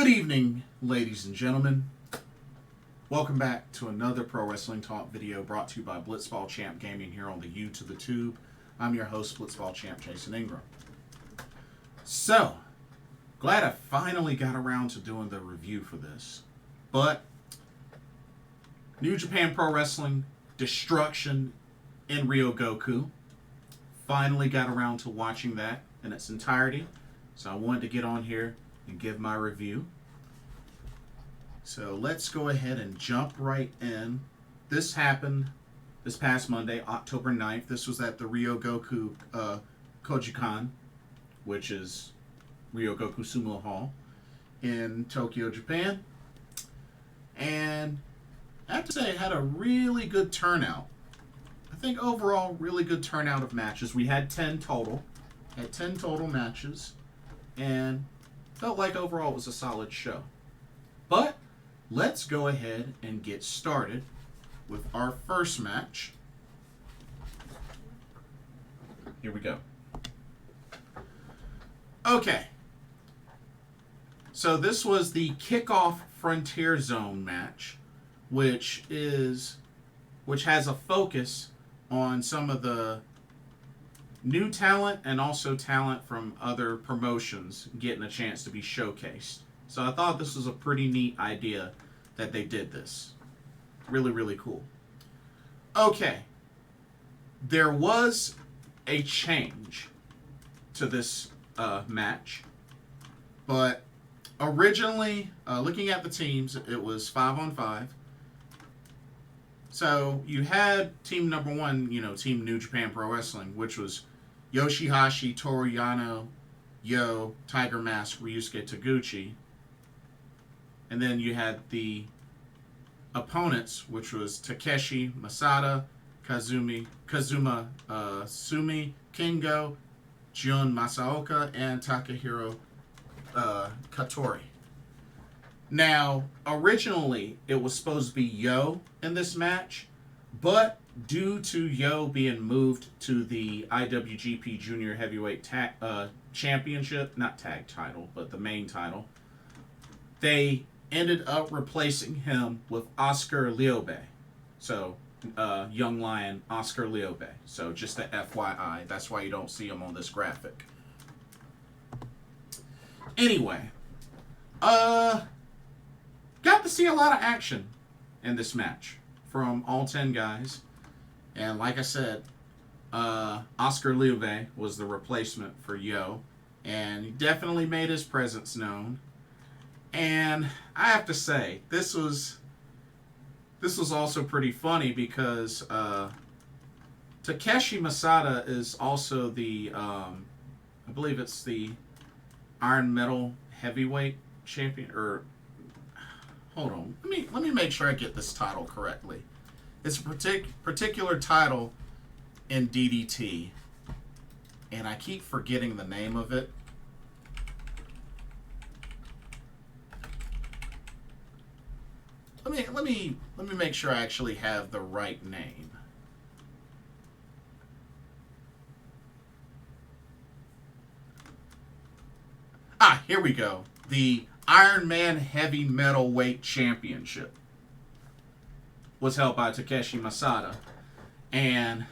Good evening, ladies and gentlemen. Welcome back to another Pro Wrestling Talk video brought to you by Blitzball Champ Gaming here on the U to the Tube. I'm your host, Blitzball Champ Jason Ingram. So, glad I finally got around to doing the review for this. But, New Japan Pro Wrestling Destruction in Ryogoku. Finally got around to watching that in its entirety. So I wanted to get on here and give my review. So let's go ahead and jump right in. This happened this past Monday, October 9th. This was at the Ryogoku Kojikan, which is Ryogoku Sumo Hall in Tokyo, Japan. And I have to say it had a really good turnout. I think overall, really good turnout of matches. We had 10 total. Had 10 total matches. And felt like overall it was a solid show. But let's go ahead and get started with our first match. Here we go. Okay. So this was the Kickoff Frontier Zone match, which has a focus on some of the new talent and also talent from other promotions getting a chance to be showcased. So I thought this was a pretty neat idea that they did this. Really, really cool. Okay. There was a change to this match. But originally, looking at the teams, it was 5-on-5. So you had team number one, Team New Japan Pro Wrestling, which was YOSHI-HASHI, Toru, Yano, Yo, Tiger Mask, Ryusuke, Taguchi. And then you had the opponents, which was Takeshi, Masada, Kazuma, Sumi, Kengo, Jyun, Masaoka, and Takahiro, Katori. Now, originally, it was supposed to be Yo in this match, but due to Yo being moved to the IWGP Junior Heavyweight Championship, not tag title, but the main title, they ended up replacing him with Oskar Leube. So, young lion Oskar Leube. So, just a FYI, that's why you don't see him on this graphic. Anyway, got to see a lot of action in this match from all 10 guys. And like I said, Oskar Leube was the replacement for Yo. And he definitely made his presence known. And I have to say, this was also pretty funny because Takeshi Masada is also the, I believe it's the Iron Metal Heavyweight Champion, or hold on, let me make sure I get this title correctly. It's a particular title in DDT, and I keep forgetting the name of it. Let me make sure I actually have the right name. Here we go. The Iron Man Heavy Metal Weight Championship was held by Takeshi Masada. And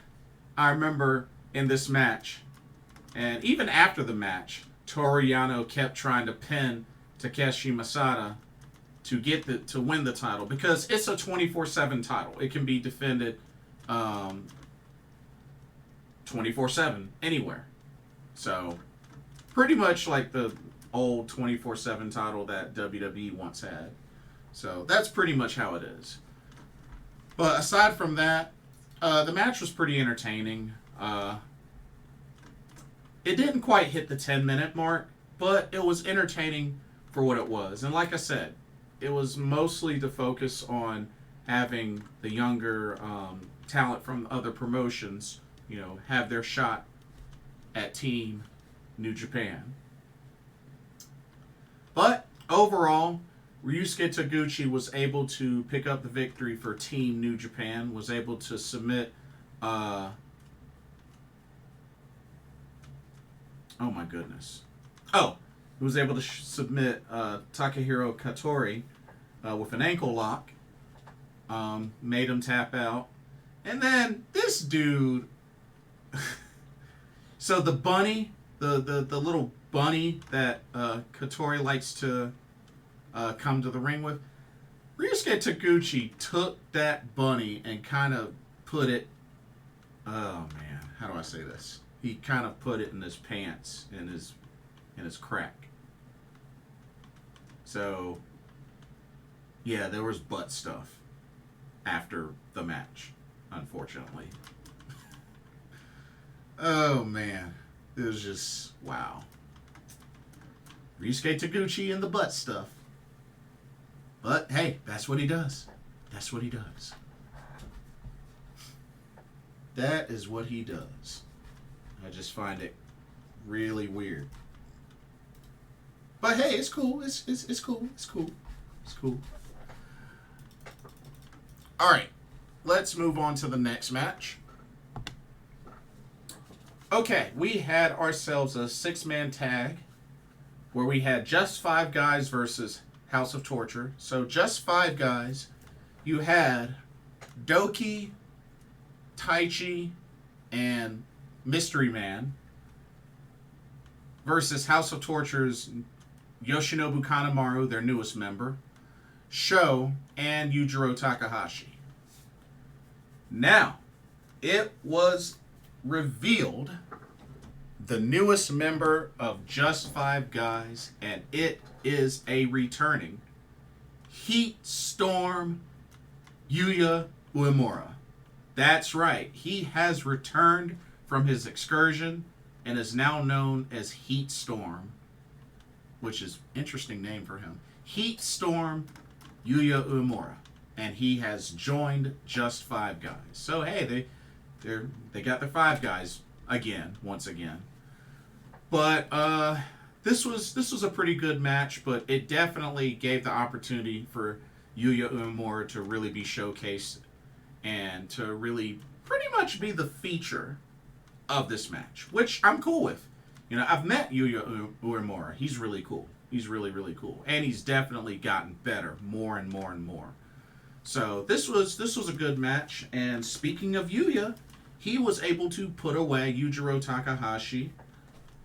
I remember in this match, and even after the match, Toru Yano kept trying to pin Takeshi Masada to win the title, because it's a 24/7 title. It can be defended 24/7 anywhere. So pretty much like the old 24/7 title that WWE once had. So that's pretty much how it is. But aside from that, the match was pretty entertaining. It didn't quite hit the 10-minute mark, but it was entertaining for what it was. And like I said, it was mostly to focus on having the younger talent from other promotions, have their shot at Team New Japan. But overall, Ryusuke Taguchi was able to pick up the victory for Team New Japan, was able to submit oh my goodness. who was able to submit Takahiro Katori with an ankle lock. Made him tap out. And then this dude... So the bunny, the little bunny that Katori likes to come to the ring with, Ryusuke Taguchi took that bunny and kind of put it... Oh, man. How do I say this? He kind of put it in his pants, in his crack. So, yeah, there was butt stuff after the match, unfortunately. Oh, man. It was just, wow. Ryusuke Taguchi and the butt stuff. But, hey, that's what he does. That's what he does. That is what he does. I just find it really weird. But, hey, it's cool. It's cool. It's cool. It's cool. All right. Let's move on to the next match. Okay, we had ourselves a 6-man tag where we had Just 5 Guys versus House of Torture. So Just 5 Guys, you had DOUKI, Taichi, and Mystery Man versus House of Torture's Yoshinobu Kanemaru, their newest member, Sho, and Yujiro Takahashi. Now, it was revealed the newest member of Just 5 Guys, and it is a returning Heat Storm Yuya Uemura. That's right, he has returned from his excursion and is now known as Heat Storm, which is an interesting name for him. Heat Storm Yuya Uemura, and he has joined Just 5 Guys. So hey, they got their 5 guys once again. But this was a pretty good match, but it definitely gave the opportunity for Yuya Uemura to really be showcased and to really pretty much be the feature of this match, which I'm cool with. You know, I've met Yuya Uemura. He's really cool. He's really, really cool. And he's definitely gotten better more and more and more. So this was a good match. And speaking of Yuya, he was able to put away Yujiro Takahashi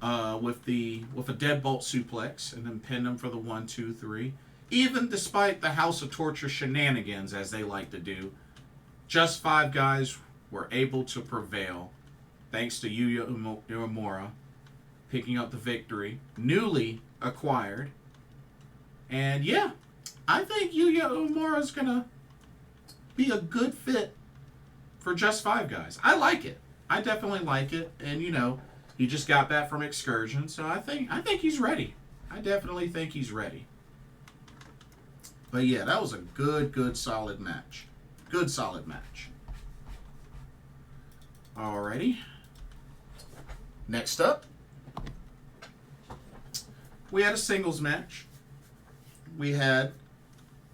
with a deadbolt suplex and then pin him for the 1, 2, 3. Even despite the House of Torture shenanigans, as they like to do, Just 5 Guys were able to prevail thanks to Yuya Uemura picking up the victory, newly acquired. And yeah, I think Yuya Uemura is going to be a good fit for Just 5 Guys. I like it. I definitely like it. And, you know, he just got back from excursion, so I think he's ready. I definitely think he's ready. But yeah, that was a good, solid match. Good, solid match. Alrighty. Next up, we had a singles match. We had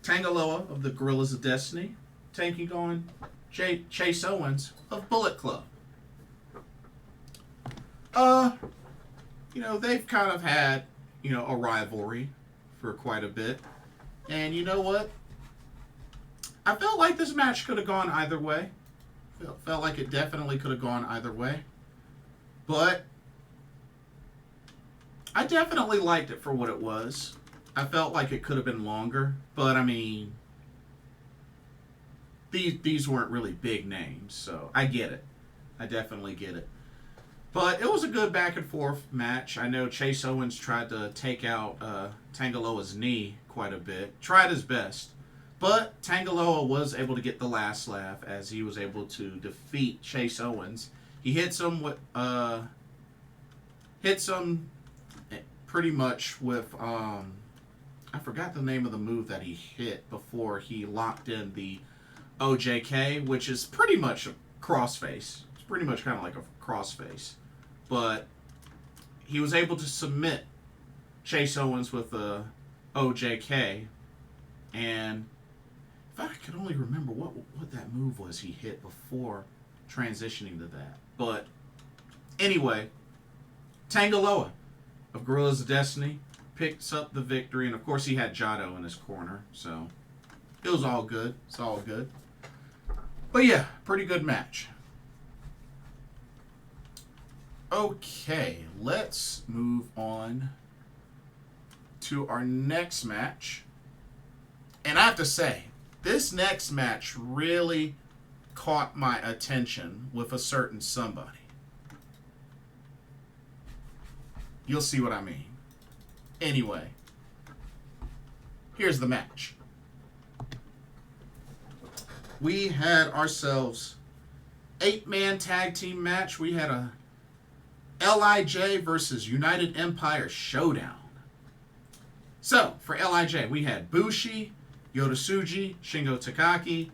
Tangaloa of the Gorillas of Destiny taking on Chase Owens of Bullet Club. You know, they've kind of had, you know, a rivalry for quite a bit. And you know what? I felt like this match could have gone either way. Felt like it definitely could have gone either way. But I definitely liked it for what it was. I felt like it could have been longer. But, I mean, these weren't really big names. So I get it. I definitely get it. But it was a good back and forth match. I know Chase Owens tried to take out Tangaloa's knee quite a bit. Tried his best. But Tangaloa was able to get the last laugh as he was able to defeat Chase Owens. He hits him with pretty much with I forgot the name of the move that he hit before he locked in the OJK, which is pretty much a crossface. It's pretty much kind of like a crossface. But he was able to submit Chase Owens with a OJK, and if I could only remember what that move was he hit before transitioning to that. But anyway, Tangaloa of Gorillas of Destiny picks up the victory, and of course he had Jado in his corner, so it was all good. It's all good. But yeah, pretty good match. Okay, let's move on to our next match. And I have to say, this next match really caught my attention with a certain somebody. You'll see what I mean. Anyway, here's the match. We had ourselves 8-man tag team match. We had a LIJ versus United Empire showdown. So, for LIJ, we had Bushi, Yoda Shingo Takagi,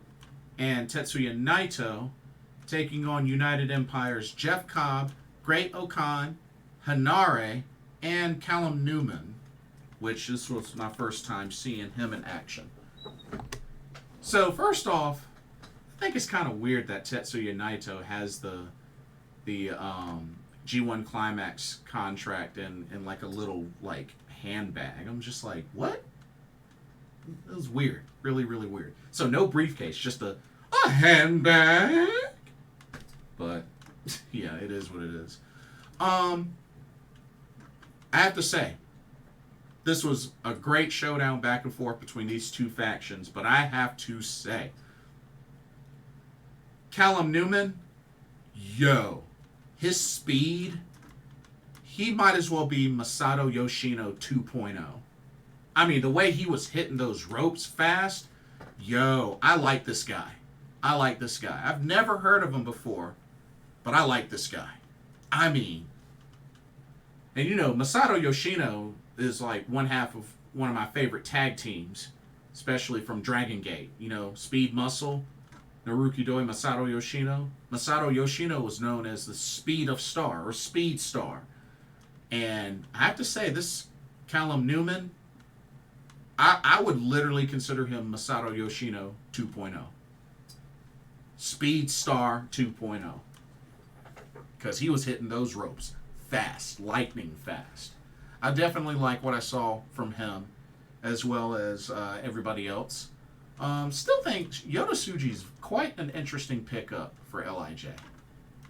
and Tetsuya Naito taking on United Empire's Jeff Cobb, Great Okan, Hanare, and Callum Newman, which this was my first time seeing him in action. So, first off, I think it's kind of weird that Tetsuya Naito has the G1 Climax contract in like a little like handbag. I'm just like, what? It was weird. Really, really weird. So no briefcase, just a handbag. But yeah, it is what it is. I have to say, this was a great showdown back and forth between these two factions, but I have to say, Callum Newman, his speed, he might as well be Masato Yoshino 2.0. I mean, the way he was hitting those ropes fast, I like this guy. I've never heard of him before, but I like this guy. I mean, and Masato Yoshino is like one half of one of my favorite tag teams, especially from Dragon Gate. Speed Muscle, Naruki Doi, Masato Yoshino. Masato Yoshino was known as the Speed of Star or Speed Star. And I have to say, this Callum Newman, I would literally consider him Masato Yoshino 2.0. Speed Star 2.0. Because he was hitting those ropes fast, lightning fast. I definitely like what I saw from him, as well as everybody else. Still think Yoda Tsuji's quite an interesting pickup for LIJ.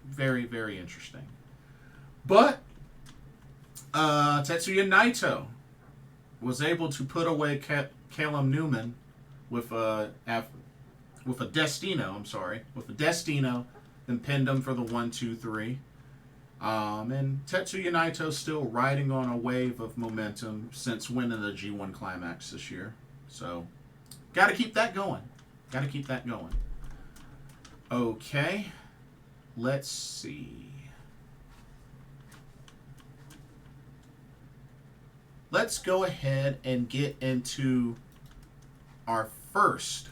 Very, very interesting. But Tetsuya Naito was able to put away Callum Newman with a Destino. With a Destino, then pinned him for the 1-2-3. And Tetsuya Naito still riding on a wave of momentum since winning the G1 Climax this year. So, got to keep that going. Okay, let's see. Let's go ahead and get into our first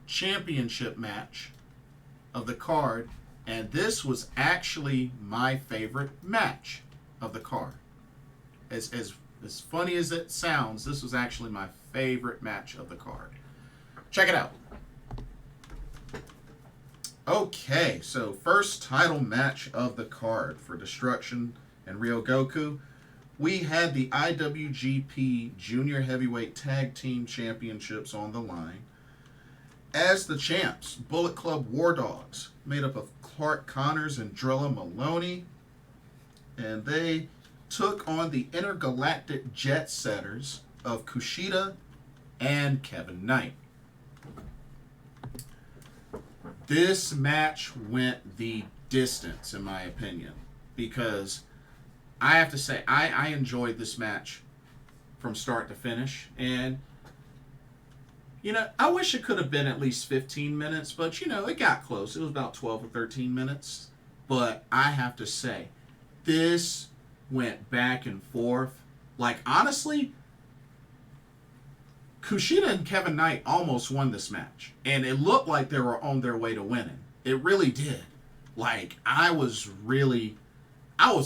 championship match of the card. And this was actually my favorite match of the card. As funny as it sounds, this was actually my favorite match of the card. Check it out. Okay, so first title match of the card for Destruction and Ryogoku. We had the IWGP Junior Heavyweight Tag Team Championships on the line. As the champs, Bullet Club War Dogs, made up of Clark Connors and Drilla Maloney. And they took on the Intergalactic Jet Setters of Kushida and Kevin Knight. This match went the distance, in my opinion, because I have to say, I enjoyed this match from start to finish. And, I wish it could have been at least 15 minutes, but, it got close. It was about 12 or 13 minutes. But I have to say, this went back and forth. Like, honestly, Kushida and Kevin Knight almost won this match. And it looked like they were on their way to winning. It really did. Like, I was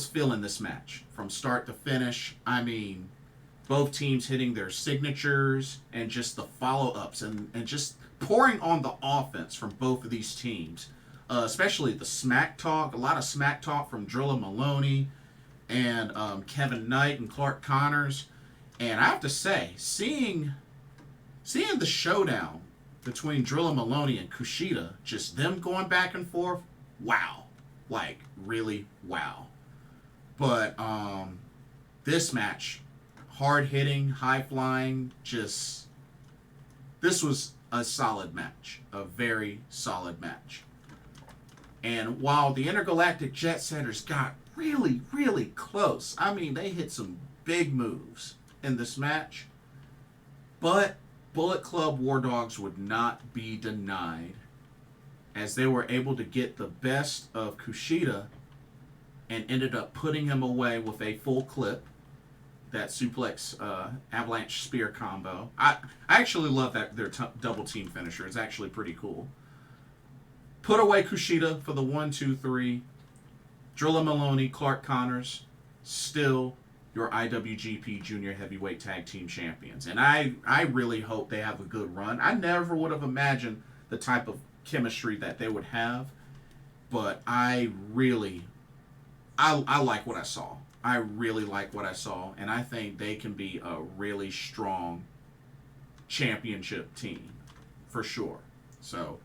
feeling this match from start to finish. I mean, both teams hitting their signatures and just the follow-ups and just pouring on the offense from both of these teams. Especially the smack talk. A lot of smack talk from Drilla Maloney. and Kevin Knight and Clark Connors. And I have to say, seeing the showdown between Drilla Maloney and Kushida, just them going back and forth, wow. Like, really, wow. But this match, hard-hitting, high-flying, just... This was a solid match. A very solid match. And while the Intergalactic Jet Setters got really, really close, I mean, they hit some big moves in this match, but Bullet Club War Dogs would not be denied, as they were able to get the best of Kushida and ended up putting him away with a full clip, that suplex avalanche spear combo. I actually love that their double team finisher. It's actually pretty cool. Put away Kushida for the 1, 2, 3. Drilla Maloney, Clark Connors, still your IWGP Junior Heavyweight Tag Team Champions. And I really hope they have a good run. I never would have imagined the type of chemistry that they would have. But I like what I saw. I really like what I saw. And I think they can be a really strong championship team. For sure. So,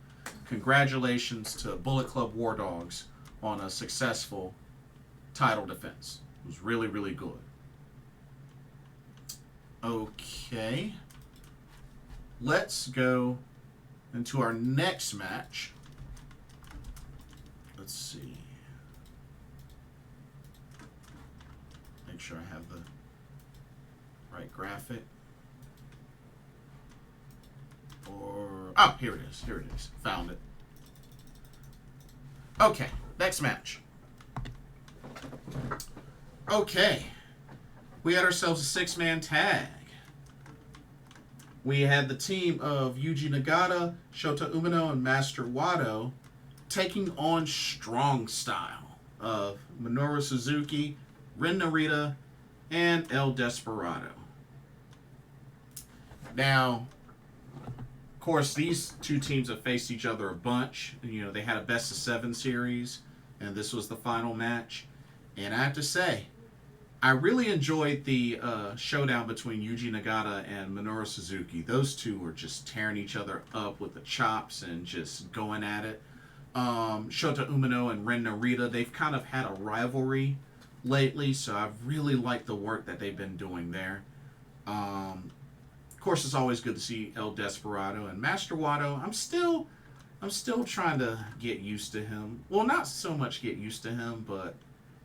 congratulations to Bullet Club War Dogs on a successful title defense. It was really, really good. Okay. Let's go into our next match. Let's see. Make sure I have the right graphic. Oh, here it is. Here it is. Found it. Okay, next match. Okay. We had ourselves a 6-man tag. We had the team of Yuji Nagata, Shota Umino, and Master Wato taking on Strong Style of Minoru Suzuki, Ren Narita, and El Desperado. Now, of course, these two teams have faced each other a bunch. You know, they had a best-of-7 series, and this was the final match. And I have to say, I really enjoyed the showdown between Yuji Nagata and Minoru Suzuki. Those two were just tearing each other up with the chops and just going at it. Shota Umino and Ren Narita, they've kind of had a rivalry lately, so I've really liked the work that they've been doing there. Of course, it's always good to see El Desperado and Master Wato. I'm still trying to get used to him. Well, not so much get used to him, but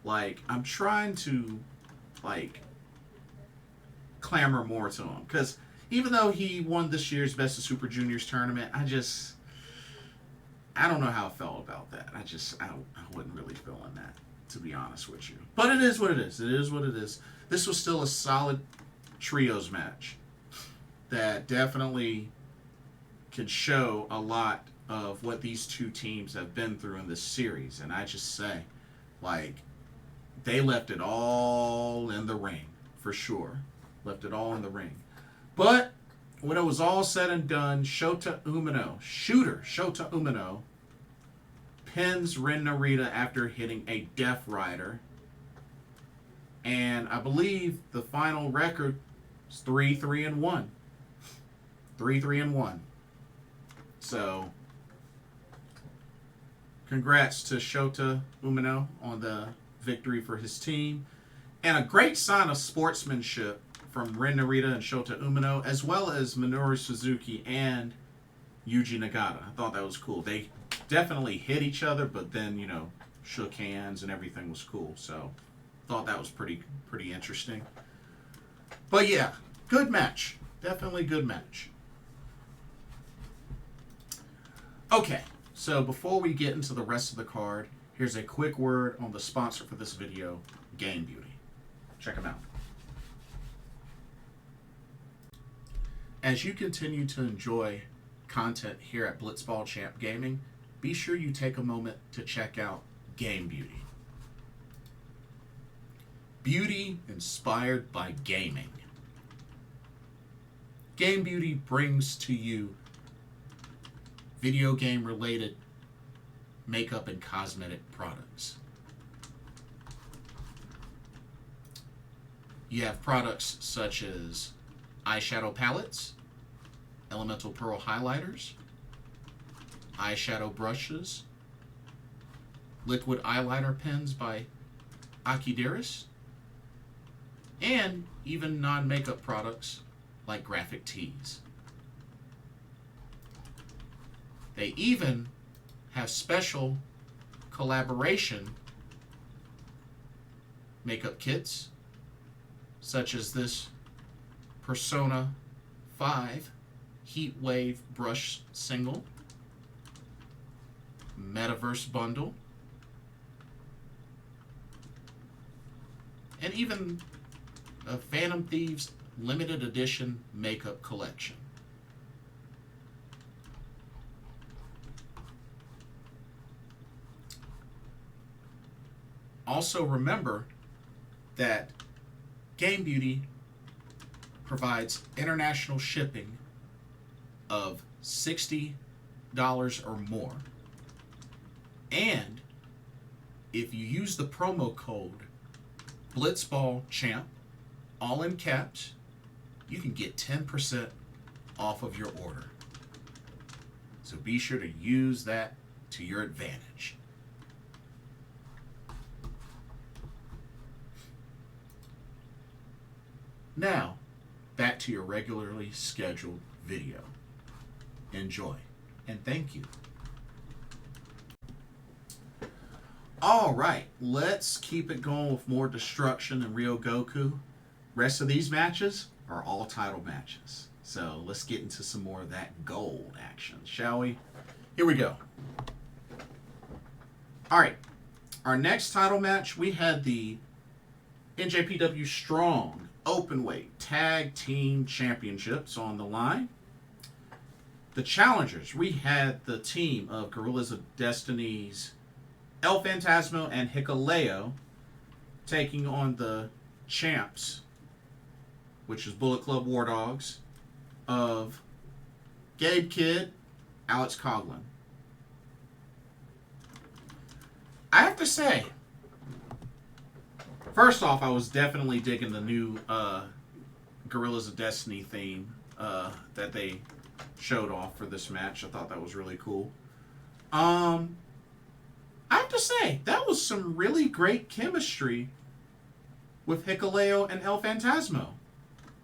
like I'm trying to like clamor more to him, because even though he won this year's Best of Super Juniors tournament, I don't know how I felt about that. I wasn't really feeling that, to be honest with you. But it is what it is. It is what it is. This was still a solid trios match that definitely could show a lot of what these two teams have been through in this series. And I just say, like, they left it all in the ring, for sure. Left it all in the ring. But when it was all said and done, Shota Umino pins Ren Narita after hitting a Death Rider. And I believe the final record is 3-3-1. 3-3-1. So, congrats to Shota Umino on the victory for his team. And a great sign of sportsmanship from Ren Narita and Shota Umino, as well as Minoru Suzuki and Yuji Nagata. I thought that was cool. They definitely hit each other, but then, you know, shook hands and everything was cool. So, thought that was pretty interesting. But yeah, good match. Definitely good match. Okay, so before we get into the rest of the card, here's a quick word on the sponsor for this video, Game Beauty. Check them out. As you continue to enjoy content here at Blitzball Champ Gaming, be sure you take a moment to check out Game Beauty. Beauty inspired by gaming. Game Beauty brings to you video game related makeup and cosmetic products. You have products such as eyeshadow palettes, elemental pearl highlighters, eyeshadow brushes, liquid eyeliner pens by Akideris, and even non-makeup products like graphic tees. They even have special collaboration makeup kits, such as this Persona 5 Heat Wave Brush Single, Metaverse Bundle, and even a Phantom Thieves limited edition makeup collection. Also remember that Game Beauty provides international shipping of $60 or more. And if you use the promo code BlitzballChamp, all in caps, you can get 10% off of your order. So be sure to use that to your advantage. Now, back to your regularly scheduled video. Enjoy, and thank you. All right, let's keep it going with more Destruction and Ryogoku. Rest of these matches are all title matches. So let's get into some more of that gold action, shall we? Here we go. All right, our next title match, we had the NJPW Strong Openweight Tag Team Championships on the line. The challengers, we had the team of Gorillas of Destiny's El Phantasmo and Hikuleo taking on the champs, which is Bullet Club War Dogs, of Gabe Kidd, Alex Coughlin. I have to say, first off, I was definitely digging the new Gorillas of Destiny theme that they showed off for this match. I thought that was really cool. I have to say, that was some really great chemistry with Hikuleo and El Phantasmo.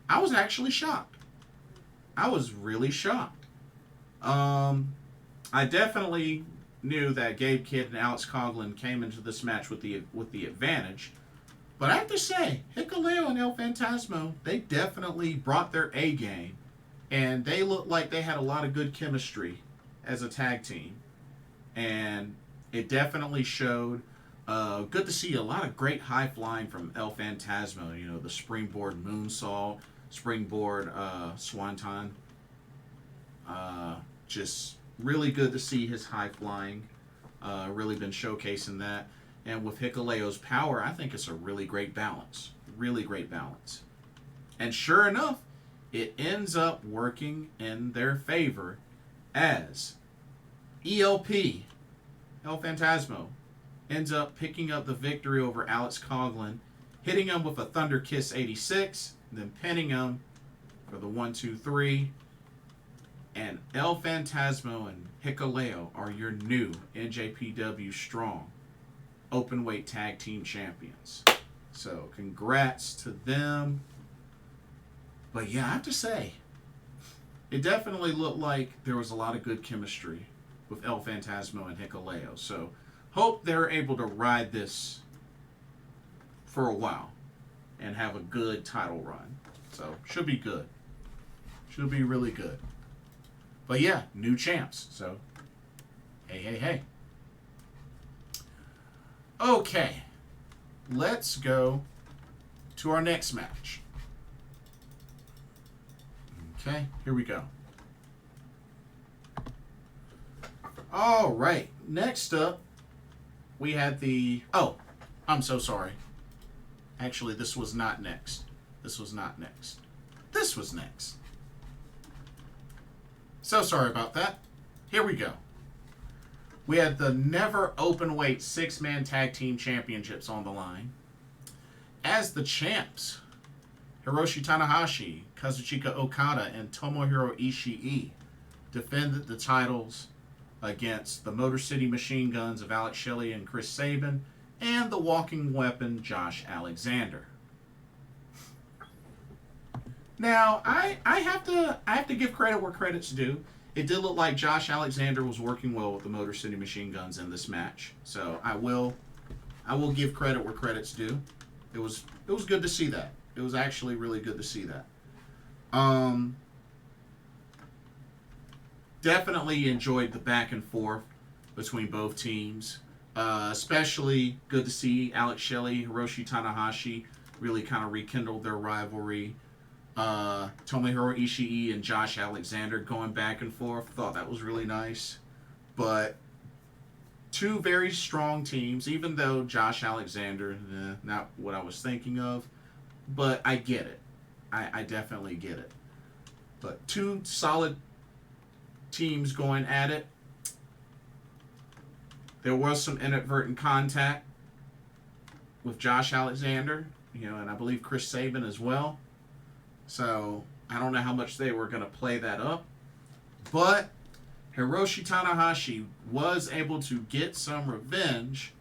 I was actually shocked. I was really shocked. I definitely knew that Gabe Kidd and Alex Coughlin came into this match with the advantage. But I have to say, Hikuleo and El Phantasmo, they definitely brought their A game. And they looked like they had a lot of good chemistry as a tag team. And it definitely showed. Good to see a lot of great high flying from El Phantasmo. You know, the springboard moonsault, springboard swanton. Just really good to see his high flying. Really been showcasing that. And with Hikuleo's power, I think it's a really great balance. Really great balance. And sure enough, it ends up working in their favor as ELP, El Phantasmo, ends up picking up the victory over Alex Coughlin, hitting him with a Thunder Kiss 86, then pinning him for the 1-2-3. And El Phantasmo and Hikuleo are your new NJPW Strong Openweight Tag Team Champions. So congrats to them. But yeah, I have to say, it definitely looked like there was a lot of good chemistry with El Phantasmo and Hikuleo. So hope they're able to ride this for a while and have a good title run. So should be good. Should be really good. But yeah, new champs. So hey, hey, hey. Okay, let's go to our next match. Okay, here we go. All right, next up, we had the... Oh, I'm so sorry. Actually, this was not next. This was not next. This was next. So sorry about that. Here we go. We had the Never Openweight 6-man Tag Team Championships on the line. As the champs, Hiroshi Tanahashi, Kazuchika Okada, and Tomohiro Ishii defended the titles against the Motor City Machine Guns of Alex Shelley and Chris Sabin and the Walking Weapon Josh Alexander. Now, I have to give credit where credit's due. It did look like Josh Alexander was working well with the Motor City Machine Guns in this match. So I will give credit where credit's due. It was good to see that. It was actually really good to see that. Definitely enjoyed the back and forth between both teams. Especially good to see Alex Shelley, Hiroshi Tanahashi really kind of rekindled their rivalry. Tomohiro Ishii and Josh Alexander going back and forth. Thought that was really nice. But two very strong teams, even though Josh Alexander, not what I was thinking of. But I get it. I definitely get it. But two solid teams going at it. There was some inadvertent contact with Josh Alexander, and I believe Chris Sabin as well. So I don't know how much they were going to play that up. But Hiroshi Tanahashi was able to get some revenge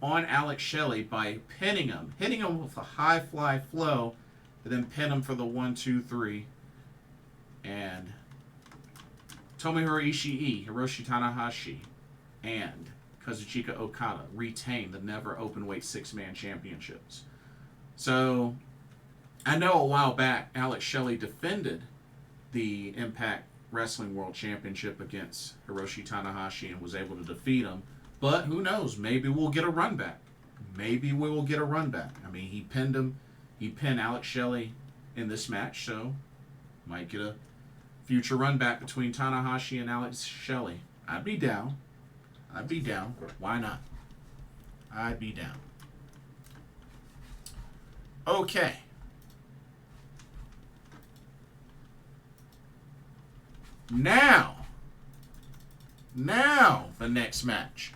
on Alex Shelley by hitting him with a high fly flow, and then pin him for the 1-2-3. And Tomohiro Ishii, Hiroshi Tanahashi, and Kazuchika Okada retain the never openweight 6-man championships. So I know a while back Alex Shelley defended the Impact Wrestling World Championship against Hiroshi Tanahashi and was able to defeat him. But who knows? Maybe we'll get a run back. Maybe we will get a run back. I mean, he pinned him. He pinned Alex Shelley in this match, so might get a future run back between Tanahashi and Alex Shelley. I'd be down. Why not? I'd be down. Okay. Now, the next match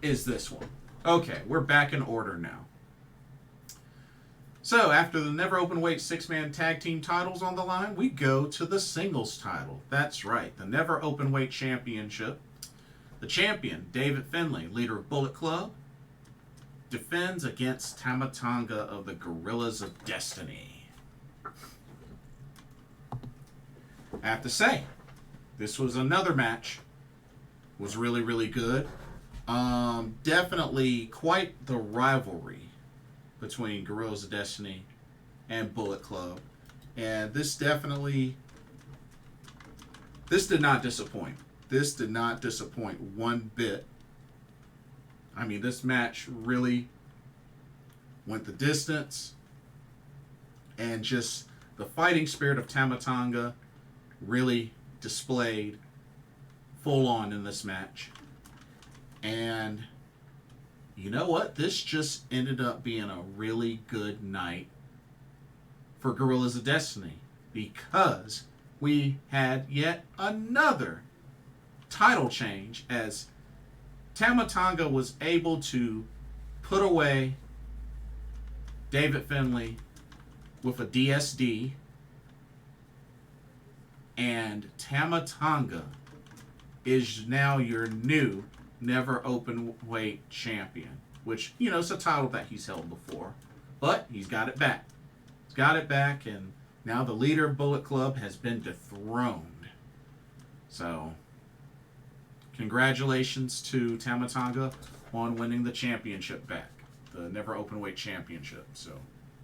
is this one. Okay, we're back in order now. So, after the never openweight 6-man tag team titles on the line, we go to the singles title. That's right, the never openweight championship. The champion, David Finlay, leader of Bullet Club, defends against Tama Tonga of the Gorillas of Destiny. I have to say, this was another match. Was really, really good. Definitely quite the rivalry between Gorillas of Destiny and Bullet Club. And this did not disappoint. This did not disappoint one bit. I mean, this match really went the distance. And just the fighting spirit of Tama Tonga really displayed full on in this match. And you know what? This just ended up being a really good night for Gorillas of Destiny, because we had yet another title change as Tama Tonga was able to put away David Finlay with a DSD, and Tama Tonga is now your new never openweight champion, which, it's a title that he's held before, but he's got it back. He's got it back, and now the leader of Bullet Club has been dethroned. So, congratulations to Tama Tonga on winning the championship back, the never openweight championship. So,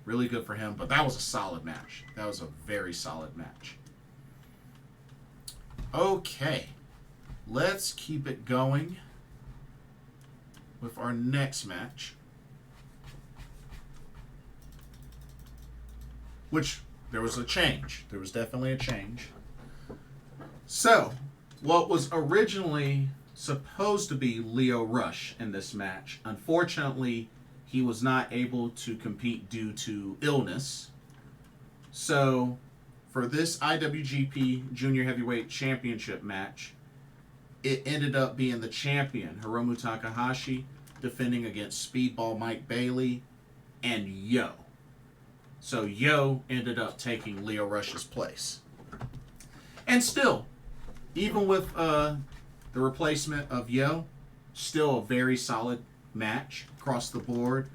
really good for him, but that was a solid match. That was a very solid match. Okay, let's keep it going with our next match, which there was a change. There was definitely a change. So, what was originally supposed to be Lio Rush in this match, unfortunately, he was not able to compete due to illness. So, for this IWGP Junior Heavyweight Championship match, it ended up being the champion, Hiromu Takahashi, defending against Speedball Mike Bailey and Yo. So Yo ended up taking Lio Rush's place. And still, even with the replacement of Yo, still a very solid match across the board.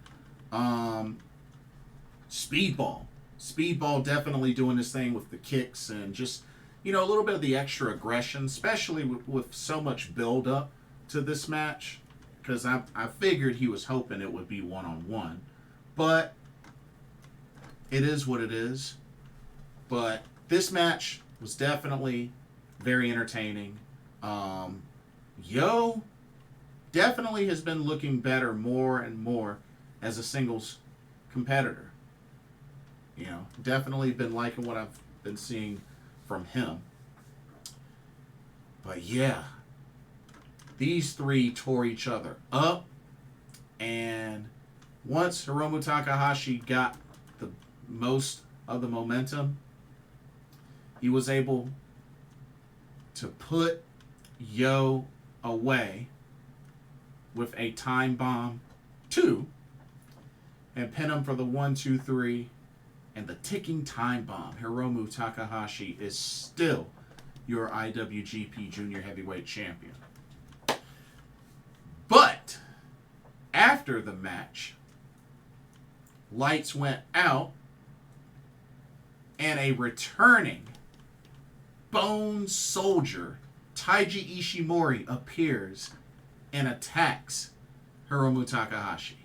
Speedball. Speedball definitely doing this thing with the kicks and just, a little bit of the extra aggression, especially with so much build-up to this match. Because I figured he was hoping it would be one-on-one. But it is what it is. But this match was definitely very entertaining. Yo definitely has been looking better more and more as a singles competitor. Definitely been liking what I've been seeing from him. But yeah, these three tore each other up. And once Hiromu Takahashi got the most of the momentum, he was able to put Yo away with a time bomb 2 and pin him for the 1, 2, 3 and the ticking time bomb. Hiromu Takahashi is still your IWGP Junior Heavyweight Champion. But after the match, lights went out and a returning Bone Soldier, Taiji Ishimori, appears and attacks Hiromu Takahashi.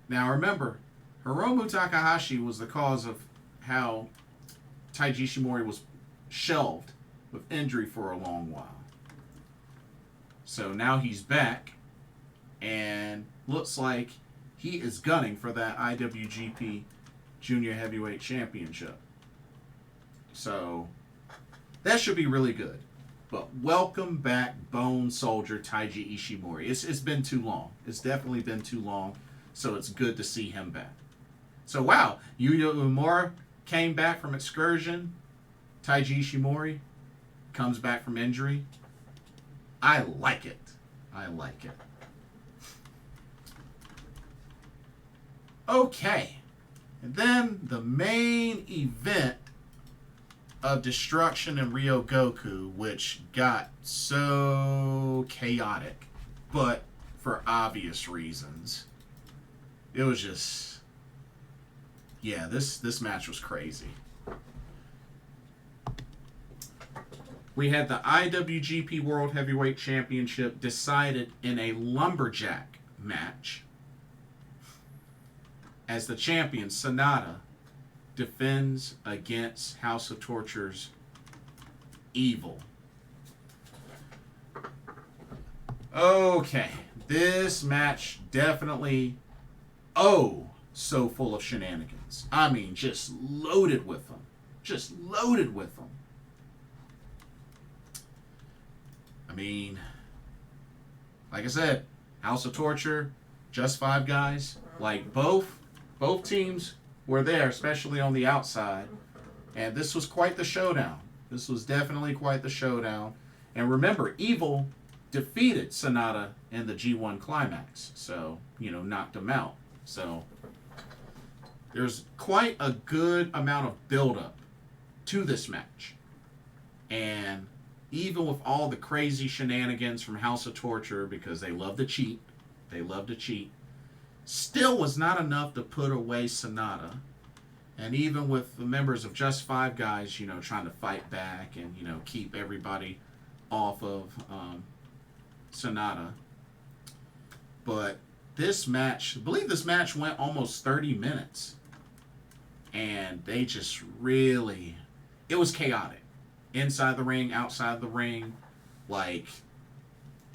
Now remember, Hiromu Takahashi was the cause of how Taiji Ishimori was shelved with injury for a long while. So now he's back and looks like he is gunning for that IWGP Junior Heavyweight Championship. So that should be really good. But welcome back, Bone Soldier Taiji Ishimori. It's been too long. It's definitely been too long. So it's good to see him back. So wow, Yuya Uemura came back from excursion. Taiji Ishimori comes back from injury. I like it. I like it. Okay. And then the main event of Destruction and Ryogoku, which got so chaotic, but for obvious reasons. It was just, yeah, this match was crazy. We had the IWGP World Heavyweight Championship decided in a lumberjack match as the champion, Sanada, defends against House of Torture's Evil. Okay, this match definitely, so full of shenanigans. I mean, just loaded with them. Just loaded with them. I mean, like I said, House of Torture, just 5 guys. Like, both teams were there, especially on the outside. And this was quite the showdown. This was definitely quite the showdown. And remember, Evil defeated Sanada in the G1 Climax. So, knocked him out. So, there's quite a good amount of build-up to this match. And even with all the crazy shenanigans from House of Torture, because they love to cheat, still was not enough to put away Sanada. And even with the members of Just 5 Guys, trying to fight back and, keep everybody off of Sanada. But this match, I believe this match went almost 30 minutes. And they just really, it was chaotic. Inside the ring, outside the ring. Like,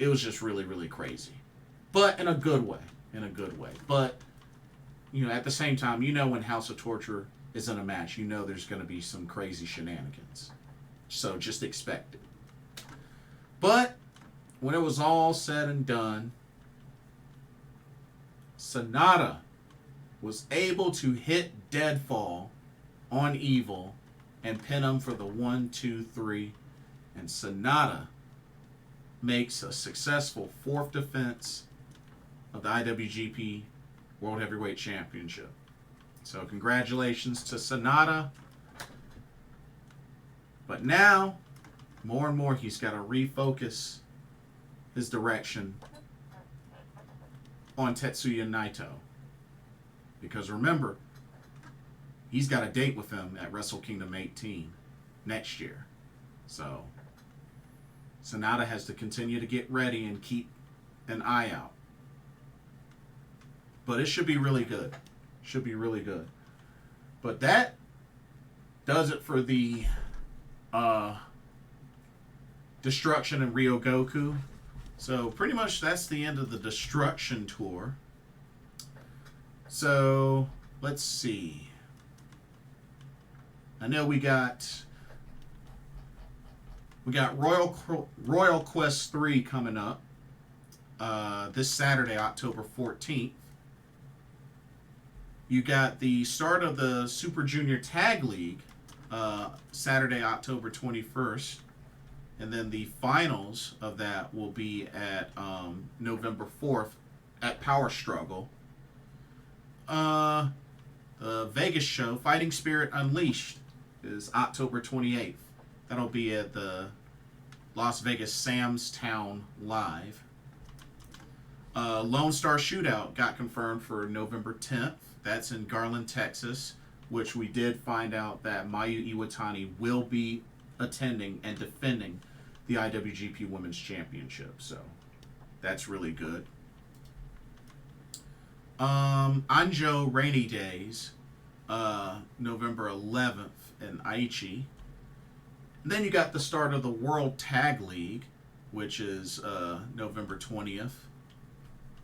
it was just really, really crazy. But in a good way. But, at the same time, when House of Torture is in a match, there's going to be some crazy shenanigans. So just expect it. But when it was all said and done, Sanada was able to hit Deadfall on Evil and pin him for the 1, 2, 3. And Sanada makes a successful 4th defense of the IWGP World Heavyweight Championship. So congratulations to Sanada. But now, more and more, he's got to refocus his direction on Tetsuya Naito. Because remember, he's got a date with him at Wrestle Kingdom 18 next year. So Sanada has to continue to get ready and keep an eye out. But it should be really good. Should be really good. But that does it for the Destruction and Ryogoku. So pretty much that's the end of the Destruction tour. So let's see. I know we got Royal Quest 3 coming up this Saturday, October 14th. You got the start of the Super Junior Tag League Saturday, October 21st. And then the finals of that will be at November 4th at Power Struggle. The Vegas show, Fighting Spirit Unleashed, is October 28th. That'll be at the Las Vegas Sam's Town Live. Lone Star Shootout got confirmed for November 10th. That's in Garland, Texas, which we did find out that Mayu Iwatani will be attending and defending the IWGP Women's Championship. So that's really good. Anjo Rainy Days, November 11th in Aichi. And then you got the start of the World Tag League, which is November 20th.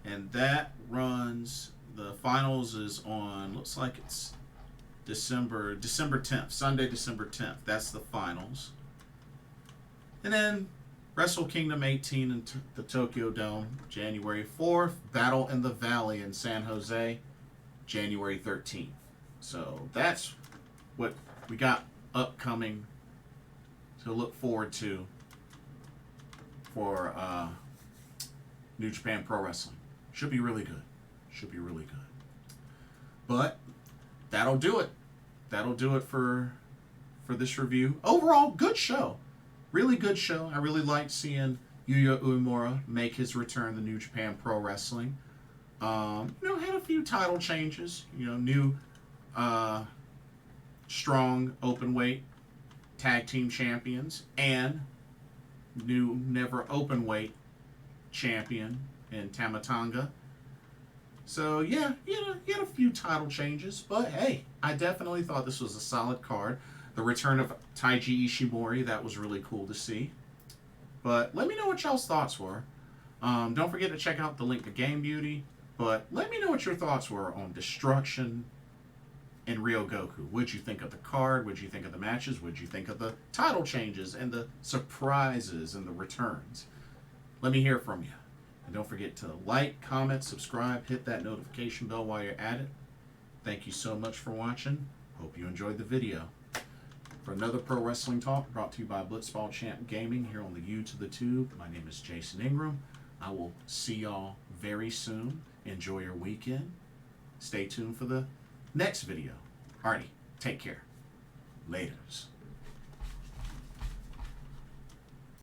And that runs, the finals is on, looks like it's December 10th, Sunday, December 10th. That's the finals. And then Wrestle Kingdom 18 in the Tokyo Dome, January 4th. Battle in the Valley in San Jose, January 13th. So that's what we got upcoming to look forward to for New Japan Pro Wrestling. Should be really good. Should be really good. But that'll do it. That'll do it for this review. Overall, good show. Really good show. I really liked seeing Yuya Uemura make his return to New Japan Pro Wrestling. Had a few title changes. New strong openweight tag team champions and new never openweight champion in Tanga. So yeah, he had a few title changes, but hey, I definitely thought this was a solid card. The return of Taiji Ishimori, that was really cool to see. But let me know what y'all's thoughts were. Don't forget to check out the link to Game Beauty. But let me know what your thoughts were on Destruction and Ryogoku. What'd you think of the card? What'd you think of the matches? What'd you think of the title changes and the surprises and the returns? Let me hear from you. And don't forget to like, comment, subscribe, hit that notification bell while you're at it. Thank you so much for watching. Hope you enjoyed the video. For another Pro Wrestling Talk brought to you by Blitzball Champ Gaming here on the U to the Tube, my name is Jason Ingram. I will see y'all very soon. Enjoy your weekend. Stay tuned for the next video. Alrighty, take care. Laters.